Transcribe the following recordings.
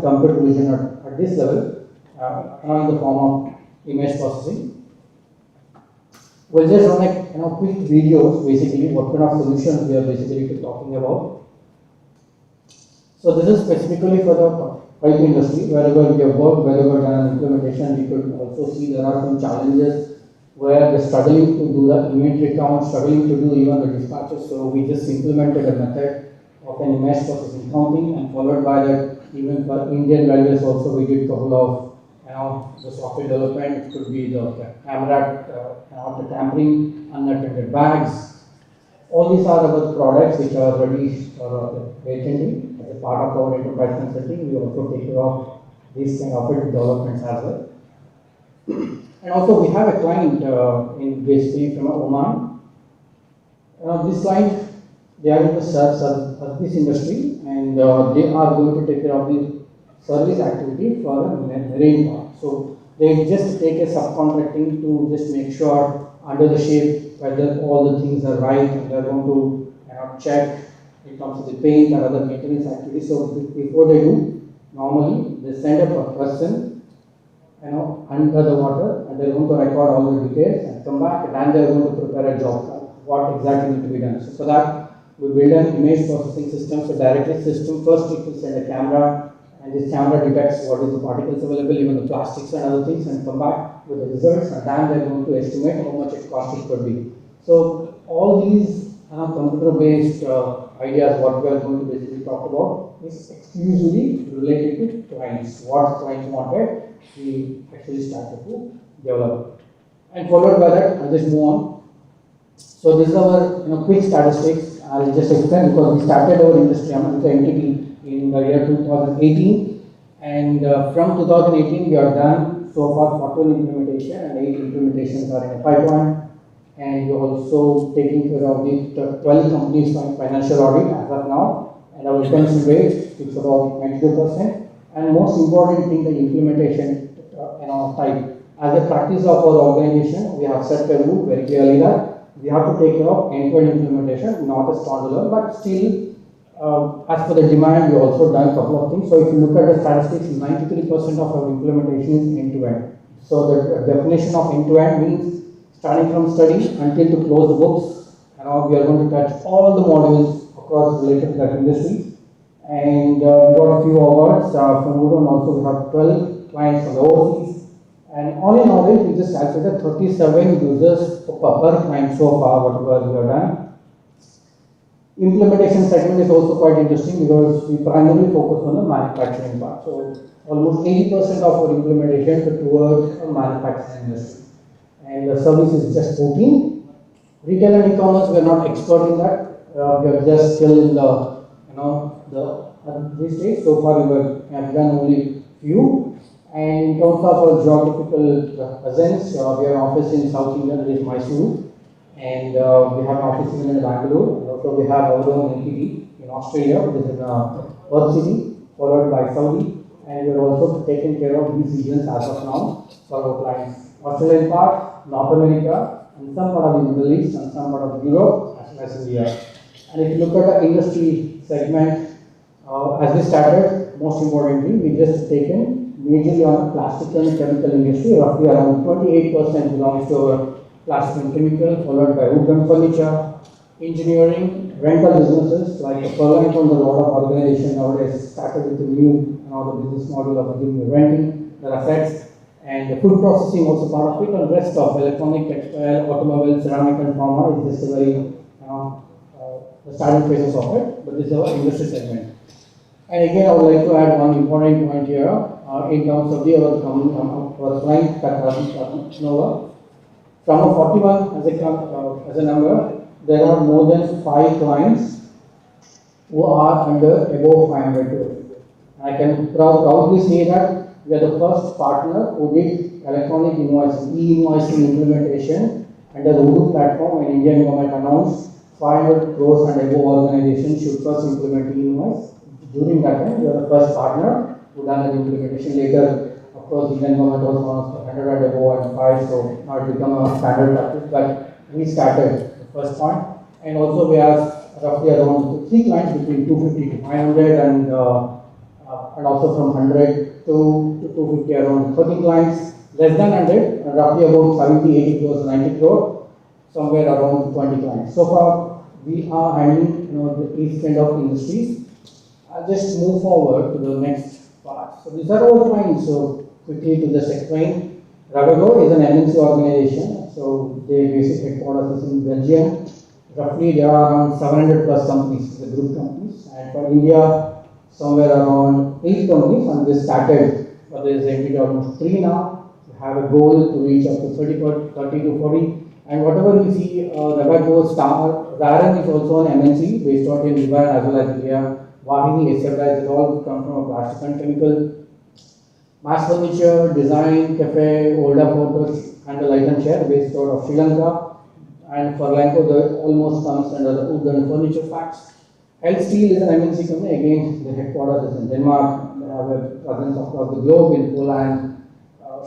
computer vision at this level, in the form of image processing. We'll just run quick videos, basically what kind of solutions we are basically talking about. So this is specifically for the pipe industry. Wherever we have worked, wherever done implementation, we could also see there are some challenges where they're struggling to do the inventory count, struggling to do even the dispatches. So we just implemented a method of an image processing counting, and followed by that, even for Indian values also we did a couple of the software development. It could be the camera, the tampering, unattended bags. All these are our products which are ready for patenting. As a part of our enterprise consulting, we also take care of these kind of developments as well. And also we have a client in basically from Oman. This client, they are in the service industry, and they are going to take care of the service activity for a marine part. So they just take a subcontracting to just make sure under the shape whether all the things are right, and they are going to check in terms of the paint and other maintenance activities. So before they do, normally they send up a person under the water, and they're going to record all the details and come back, and then they're going to prepare a job plan, what exactly needs to be done. So for that, we build an image processing system. So directly system, first it will send a camera, and this camera detects what is the particles available, even the plastics and other things, and come back with the results, and then they're going to estimate how much it cost it could be. So all these computer-based ideas, what we are going to basically talk about, is exclusively related to clients. What clients wanted, we actually started to develop. And followed by that, I'll just move on. So this is our quick statistics. I'll just explain, because we started our industry entity in the year 2018, and from 2018 we are done so far 14 implementation, and 8 implementations are in a pipeline. And we're also taking care of the 12 companies from financial audit as of now, and our retention rate is about 92%. And most important thing, the implementation type. As a practice of our organization, we have set a rule very clearly that we have to take care of end-to-end implementation, not a standalone, but still, as per the demand, we also done a couple of things. So if you look at the statistics, 93% of our implementation is end-to-end. So the definition of end-to-end means starting from study until to close the books. We are going to touch all the modules across related to that industry. And we got a few awards from Odoo, and also we have 12 clients from the overseas. And all in all, we just calculated 37 users per client so far, whatever we have done. Implementation segment is also quite interesting, because we primarily focus on the manufacturing part. So almost 80% of our implementation is towards the manufacturing industry. And the service is just 14. Retail and e-commerce, we are not expert in that. We are just still in the early stage. So far we have done only few. And in terms of our geographical presence, we have an office in South India, that is Mysuru, and we have an office in Bangalore. And also we have our own entity in Australia, which is in Perth City, followed by Saudi, and we are also taking care of these regions as of now for our clients. Australian part, North America, and some part of the Middle East, and some part of Europe, as well as India. And if you look at the industry segment, as we started, most importantly, we just taken majorly on plastic and chemical industry. Roughly around 28% belongs to our plastic and chemical, followed by wood and furniture, engineering, rental businesses, like a Furlong from the lot of organization nowadays started with the new the business model of giving renting their assets, and the food processing also part of it, and the rest of electronic, textile, automobile, ceramic and pharma is just a very the starting phases of it, but this is our industry segment. And again, I would like to add one important point here in terms of our client turnover. From a 41 as a number, there are more than 5 clients who are under above 500 crores. I can proudly say that we are the first partner who did electronic invoicing, e-invoicing implementation under the Odoo platform, when Indian government announced 500 crores and above organizations should first implement e-invoice. During that time, we are the first partner who done the implementation. Later, of course, Indian government was one of the 100 and above and 5, so now it become a standard practice. But we started the first point, and also we have roughly around 3 clients between 250 to 500, and and also from 100 to 250 around 30 clients, less than 100, roughly about 70, 80 crores, 90 crore, somewhere around 20 clients. So far, we are handling these kind of industries. I'll just move forward to the next part. So these are all clients. So quickly to just explain, Ravago is an MNC organization. So their basic headquarters is in Belgium. Roughly there are around 700 plus companies, the group companies, and for India, somewhere around 8 companies, and we started, but there is entity almost 3 now. We have a goal to reach up to 30 to 40, and whatever we see, Ravago, Star, Raren is also an MNC based out in Dubai as well as India. Wahini, etc. It all come from a plastic and chemical. Mass furniture, design, cafe, older photos, and the light and share based out of Sri Lanka. And for Lanka, the almost comes under the wood and furniture facts. L Steel is an MNC company. Again, the headquarters is in Denmark. They have a presence across the globe in Poland,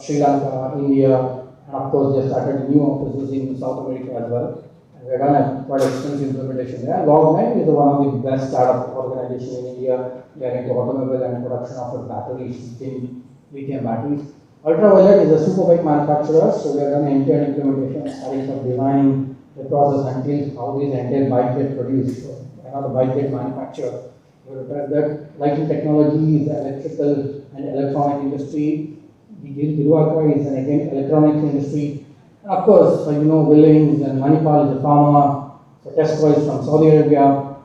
Sri Lanka, India, and of course, they started new offices in South America as well. We have done a quite extensive implementation there. Log9 is one of the best startup organizations in India. They are into automobile and production of batteries, lithium batteries. Ultraviolet is a superbike manufacturer, so we have done end-to-end implementation, starting from designing the process until how this entire bike gets produced. So, the bike gets manufactured. We look at that lighting technology, the electrical and electronic industry. The Giruaka is an again electronics industry. And of course, Willings and Manipal is a pharma. So Tesco is from Saudi Arabia.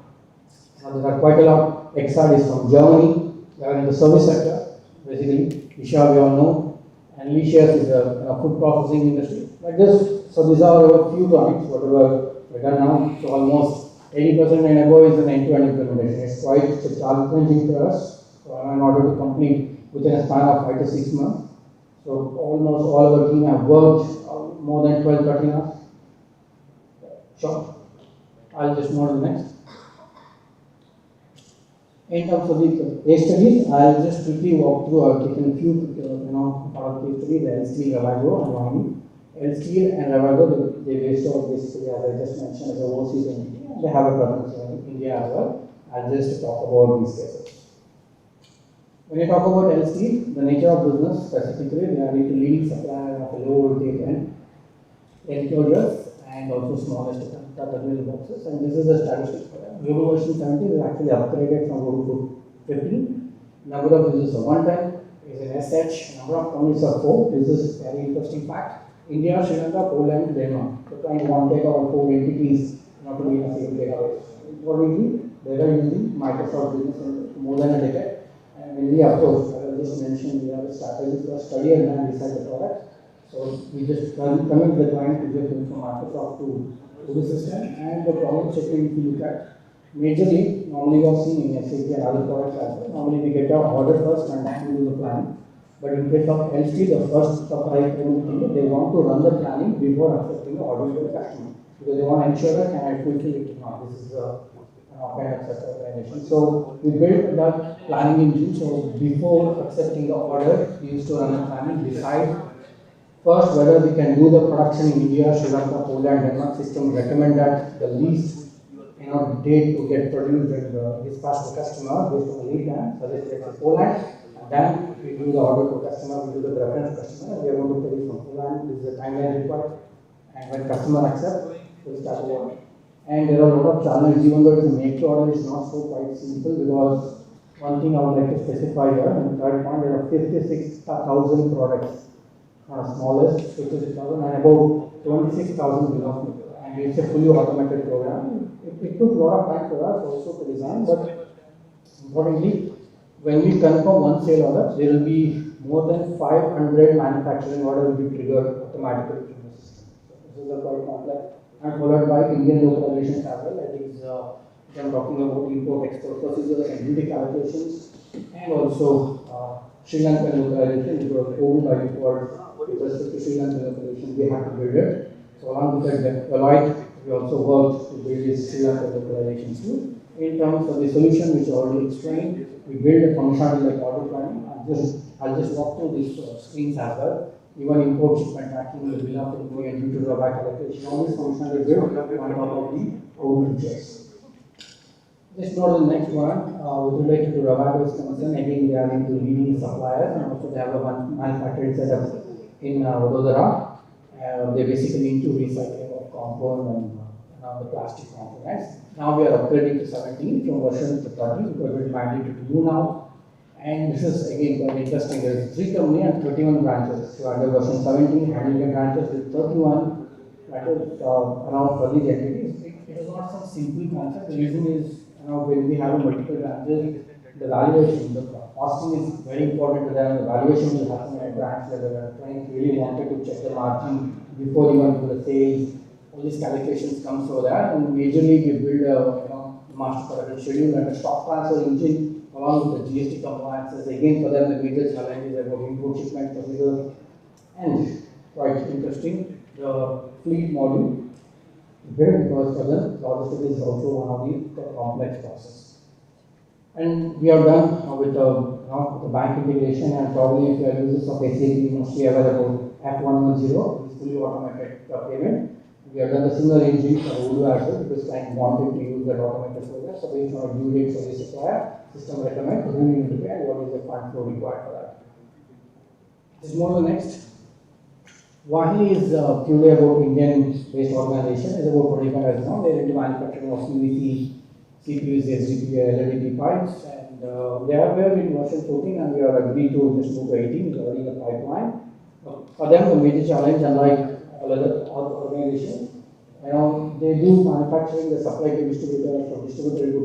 There are quite a lot. Exad is from Germany. They are in the service sector, basically. Isha we all know. And Licious is a food processing industry. Like this. So these are a few clients, whatever we've done now. So almost 80% and above is an end-to-end implementation. It's quite challenging for us. So in order to complete within a span of 5 to 6 months. So almost all our team have worked more than 12, 13 hours. Sure. I'll just move to the next. In terms of the case studies, I'll just quickly walk through. I've taken a few, part of case studies, the L-Steel, Ravago, and Wahini. L-Steel and Ravago, they based out basically, as I just mentioned, as a overseas entity. They have a presence in India as well. I'll just talk about these cases. When you talk about L-Steel, the nature of business specifically, they are into leading supplier of low voltage and enclosures and also smallest terminal boxes. And this is the statistic for them. Odoo version 17 is actually upgraded from Odoo 15. Number of users are 110, is an SH. Number of companies are 4. This is very interesting fact. India, Sri Lanka, Poland, Denmark. So trying to one take all 4 entities not to be in a same database. What we do, they are using Microsoft Business for more than a decade. And when we approach, as I just mentioned, we have a strategy for study and then decide the product. So we just commit the client to get from Microsoft to the system, and the problem checking if you look at majorly, normally we are seeing in SAP and other products as well. Normally we get our order first and then we do the planning. But in case of LC, the first supply thing, they want to run the planning before accepting the order to the customer. Because they want to ensure that can I quickly it not. This is a kind of such organization. So we built that planning engine. So before accepting the order, we used to run the planning, decide first whether we can do the production in India, Sri Lanka, Poland, Denmark system, recommend that the least date to get produced and dispatch to customer based on the lead time. So let's say Poland, and then we do the order to customer, we do the reference customer, we are going to produce from Poland, this is the timeline required, and when customer accepts, we start the order. And there are a lot of challenges, even though it's a make to order, it's not so quite simple, because one thing I would like to specify here, and the third point, there are 56,000 products, smallest 56,000 and about 26,000 belongs to, and it's a fully automated program. It took a lot of time for us also to design, but importantly, when we confirm one sale order, there will be more than 500 manufacturing orders will be triggered automatically from the system. So this is a quite complex, and followed by Indian localizations as well. That is, I'm talking about import export procedures and duty calculations, and also Sri Lankan localization, which was owned by default with respect to Sri Lankan localization. We have to build it. So along with that, Deloitte, we also worked to build this Sri Lankan localization too. In terms of the solution, which I already explained, we build a functionality like order planning. I'll just walk through these screens as well. Even import shipment tracking, the bill of entry and due to drawback allocation, all these functionality built on top of the Odoo features. Just note the next one, with related to Ravago is concerned, again they are into leading suppliers and also they have a one manufacturing setup in Vadodara. They basically into recycling of compound and the plastic components. Now we are upgrading to 17 from version to 30 because it is mandated to do now. And this is again quite interesting. There is 3 companies and 31 branches. So under version 17, handling branches with 31 branches around for these entities. It is not some simple concept. The reason is when we have multiple branches, the valuation, the costing is very important to them. The valuation will happen at branch level. The client really wanted to check the margin before even do the sales. All these calculations come through that, and majorly we build a master production schedule and a stock transfer engine along with the GST compliances. Again, for them, the major challenge is about import shipment procedure, and quite interesting, the fleet module. Very because for them, logistics is also one of the complex process. And we are done with the bank integration, and probably if you are users of SAP, you must be aware about F110, which is fully automated payment. We have done the similar engine for Odoo as well because client wanted to use that automated process. So based on a due date for the supplier, system recommend who you need to pay and what is the fund flow required for that. Just move to the next. Wahi is purely about Indian-based organization. It's about 25 years now. They're into manufacturing of PVC, CPUs, SGP, LED pipes, and they are in version 14, and we are agreed to just move to 18. It's already in the pipeline. For them, the major challenge, unlike all other organizations, they do manufacturing, the supply to distributor, from distributor to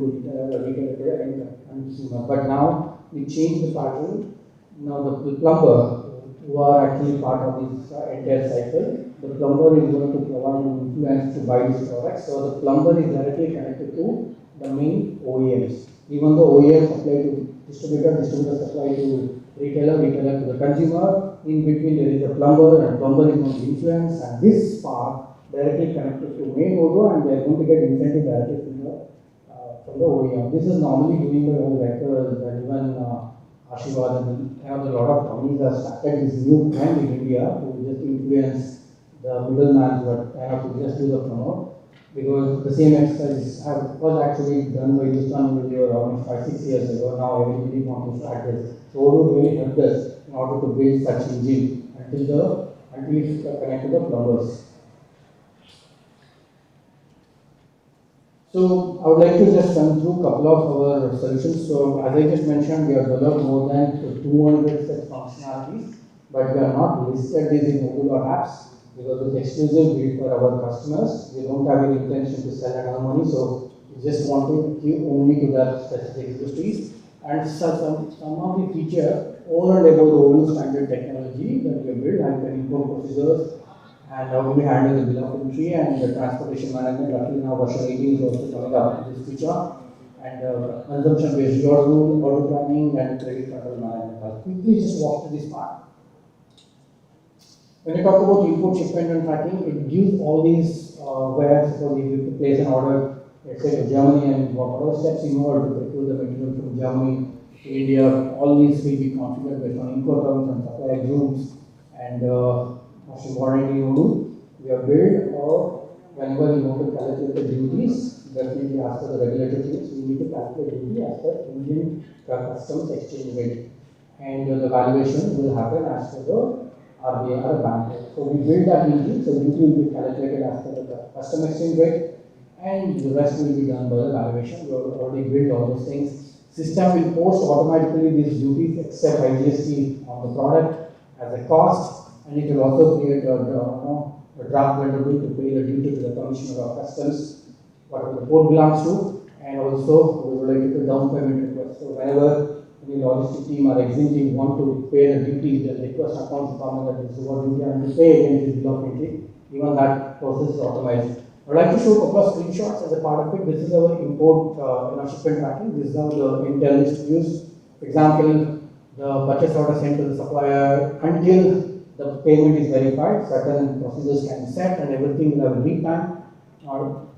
retailer to end consumer. But now we change the pattern. Now the plumber, who are actually part of this entire cycle, the plumber is going to provide an influence to buy these products. So the plumber is directly connected to the main OEMs. Even though OEMs supply to distributor, distributor supply to retailer, retailer to the consumer, in between there is a plumber, and plumber is going to influence, and this part directly connected to main Odoo, and they are going to get incentive directly from the OEM. This is normally doing by all records, and even Ashirwad, and a lot of companies have started this new trend in India to just influence the middleman, but to just do the promote. Because the same exercise was actually done by Hindustan Unilever almost 5-6 years ago. Now everybody wants to start this. So Odoo really helped us in order to build such engine until it connect to the plumbers. So I would like to just run through a couple of our solutions. So as I just mentioned, we have developed more than 200 such functionalities, but we are not listed these in Odoo apps because it's exclusive built for our customers. We don't have any intention to sell another money, so we just want to give only to that specific industries. And some of the feature over and above the Odoo standard technology that we have built, like the import procedures, and how we handle the bill of entry and the transportation management. Luckily now version 18 is also coming up with this feature, and consumption based load rule, auto planning, and credit control management. I'll quickly just walk through this part. When you talk about import shipment and tracking, it gives all these where suppose if you place an order, let's say to Germany, and what other steps involved to procure the material from Germany to India, all these will be configured based on Incoterms and supplier groups, and most importantly, Odoo, we have built, or whenever you want to calculate the duties, definitely as per the regulatory things, we need to calculate duty as per Indian customs exchange rate, and the valuation will happen as per the RBI or bank rate. So we build that engine, so duty will be calculated as per the custom exchange rate, and the rest will be done by the valuation. We have already built all those things. System will post automatically these duties except IGST on the product as a cost, and it will also create a draft vendor bill to pay the duty to the Commissioner of Customs, whatever the port belongs to, and also we would like to down payment request. So whenever any logistic team or exim team want to pay the duty, the request account department that this is what duty I am to pay against this bill of entry, even that process is automated. I would like to show a couple of screenshots as a part of it. This is our import shipment tracking. This is how the Intel list used. For example, the purchase order sent to the supplier until the payment is verified, certain procedures can be set, and everything will have a lead time.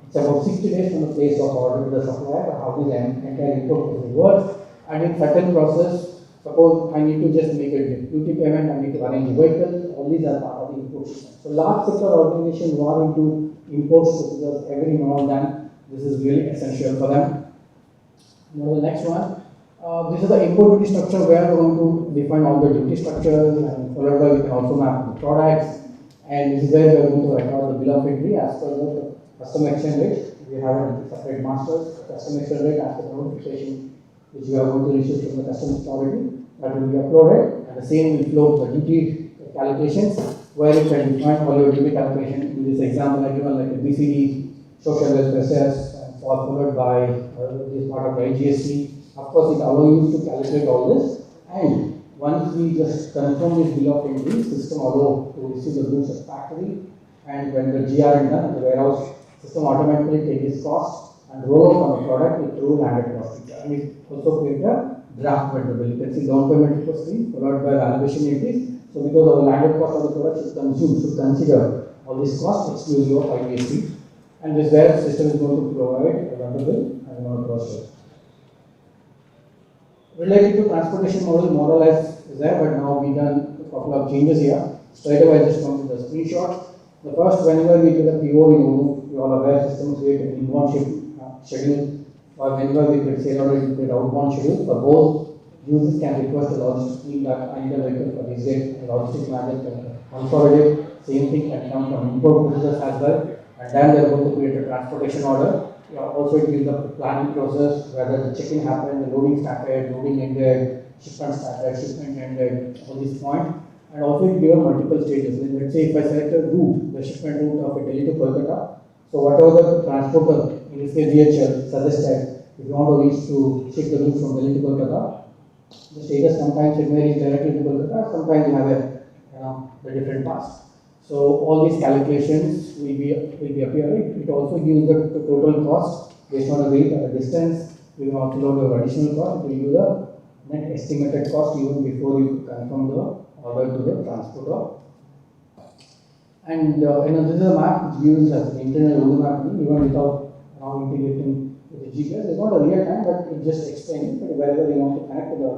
It's about 60 days from the place of order to the supplier, how this entire import process works. And in certain process, suppose I need to just make a duty payment, I need to arrange a vehicle, all these are part of the import system. So large sector organizations are into import procedures every now and then. This is really essential for them. Now the next one, this is the import duty structure where we're going to define all the duty structures, and followed by we can also map the products, and this is where we're going to record the bill of entry as per the custom exchange rate. We have a separate masters, custom exchange rate as per the notification which we are going to receive from the customs authority, that will be uploaded, and the same will flow the duty calculations where you can define all your duty calculation. In this example, I given like a BCD, social welfare cess, and followed by this part of the IGST. Of course, it allows you to calculate all this, and once we just confirm this bill of entry, system allow to receive the goods at factory, and when the GR is done, the warehouse system automatically takes its cost and roll out on the product with true landed cost. And it also create a draft vendor bill. You can see down payment equals 3 followed by valuation entries. So because our landed cost of the product should consider all these costs exclusive of IGST, and this where the system is going to provide a vendor bill and not cost rate. Related to transportation model is there, but now we done a couple of changes here. Straight away I just come to the screenshot. The first, whenever we get a PO in Odoo, we all aware systems create an inbound schedule, or whenever we get sale order, we get outbound schedule. For both, users can request a logistics team that I need a vehicle for this date, and logistics manager can consolidate. Same thing can come from import procedures as well, and then they are going to create a transportation order. Also, it gives the planning process, whether the check-in happened, the loading started, loading ended, shipment started, shipment ended, all this point. And also it gives multiple stages. Let's say if I select a route, the shipment route of Delhi to Kolkata, so whatever the transporter, in this case DHL, suggested, if you want to reach to ship the route from Delhi to Kolkata, the status sometimes it may reach directly to Kolkata, sometimes you have the different paths. So all these calculations will be appearing. It also gives the total cost based on the weight and the distance. You can also load your additional cost. It will give the net estimated cost even before you confirm the order to the transporter. And this is a map which gives as an internal Odoo map even without integrating with the GPS. It's not a real time, but it just explains. But wherever you want to connect to the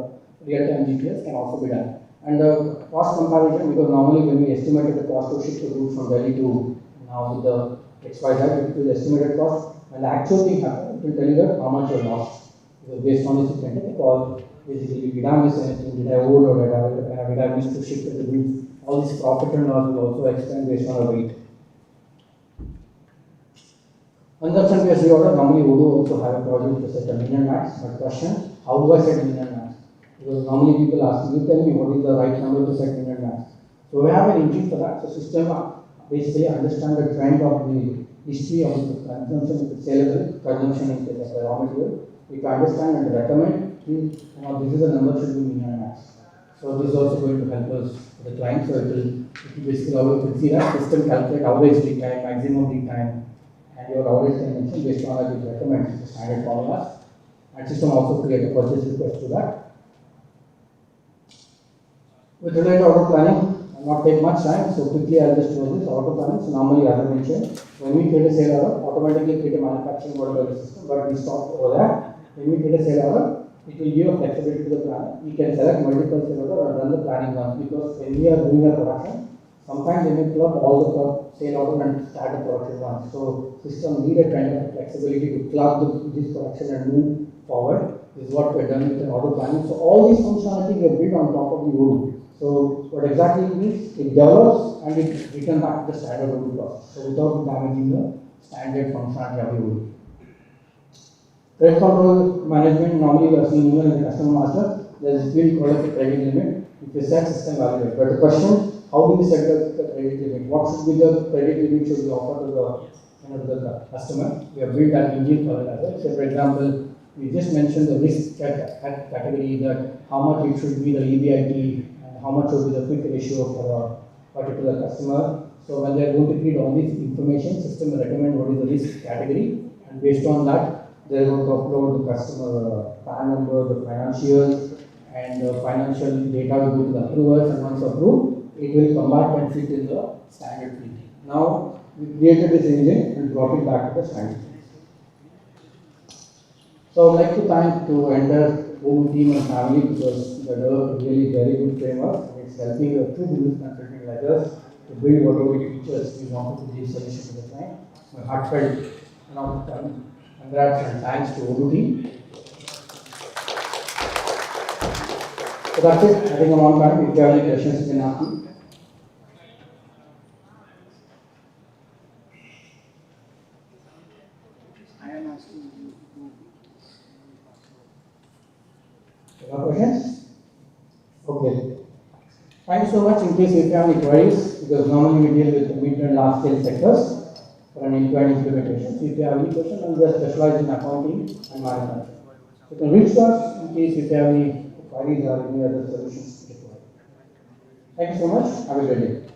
real time GPS can also be done. And the cost comparison, because normally when we estimated the cost to ship the goods from Delhi to now with the XYZ, it will estimated cost, and the actual thing happens, it will tell you that how much you lost. So based on this, you can take a call. Basically, did I miss anything? Did I overload? Did I miss to ship the goods? All this profit and loss will also explain based on the weight. Consumption based reorder, normally Odoo also have a project to set a minimum max. But question, how do I set minimum max? Because normally people ask you, tell me what is the right number to set minimum max. So we have an engine for that. So system basically understand the trend of the history of the consumption, if it's saleable, consumption in case of the raw material. We can understand and recommend, this is the number should be minimum max. So this is also going to help us for the client. So it will basically allow you to see that system calculate average lead time, maximum lead time, and your average dimension based on that it recommends the standard formulas. And system also create a purchase request to that. With related to auto planning, I'll not take much time, so quickly I'll just show this auto planning. So normally, as I mentioned, when we create a sale order, automatically create a manufacturing order by the system, but we stop over there. When we create a sale order, it will give a flexibility to the planner. We can select multiple sale order or run the planning once, because when we are doing a production, sometimes they may club all the sale order and start the production once. So system need a kind of flexibility to club this production and move forward. This is what we've done with the auto planning. So all these functionality we have built on top of the Odoo. So what exactly it means? It develops and it returns back to the standard Odoo process. So without damaging the standard functionality of the Odoo. Credit control management, normally we are seeing even in the customer master, there is a field called the credit limit. If you set system value. But the question, how do we set the credit limit? What should be the credit limit should be offered to the customer? We have built that engine for it as well. So for example, we just mentioned the risk category, that how much it should be the EBIT, how much would be the quick ratio for a particular customer. So when they are going to feed all this information, system will recommend what is the risk category, and based on that, they are going to upload the customer PAN number, the financials, and the financial data will go to the approvers, and once approved, it will come back and fit in the standard fleet. Now, we created this engine and brought it back to the standard fleet. So I would like to thank to entire Odoo team and family, because they developed a really very good framework. It's helping a true business consulting like us to build whatever features we wanted to give solution to the client. My heartfelt congrats and thanks to Odoo team. that's it. I think I'm on time. If you have any questions, you can ask me. No questions? Okay. Thank you so much. In case if you have any queries, because normally we deal with mid and large scale sectors for an end-to-end implementation. So if you have any questions, I'm just specialized in accounting and management. You can reach to us in case if you have any queries or any other solutions required. Thank you so much. Have a great day.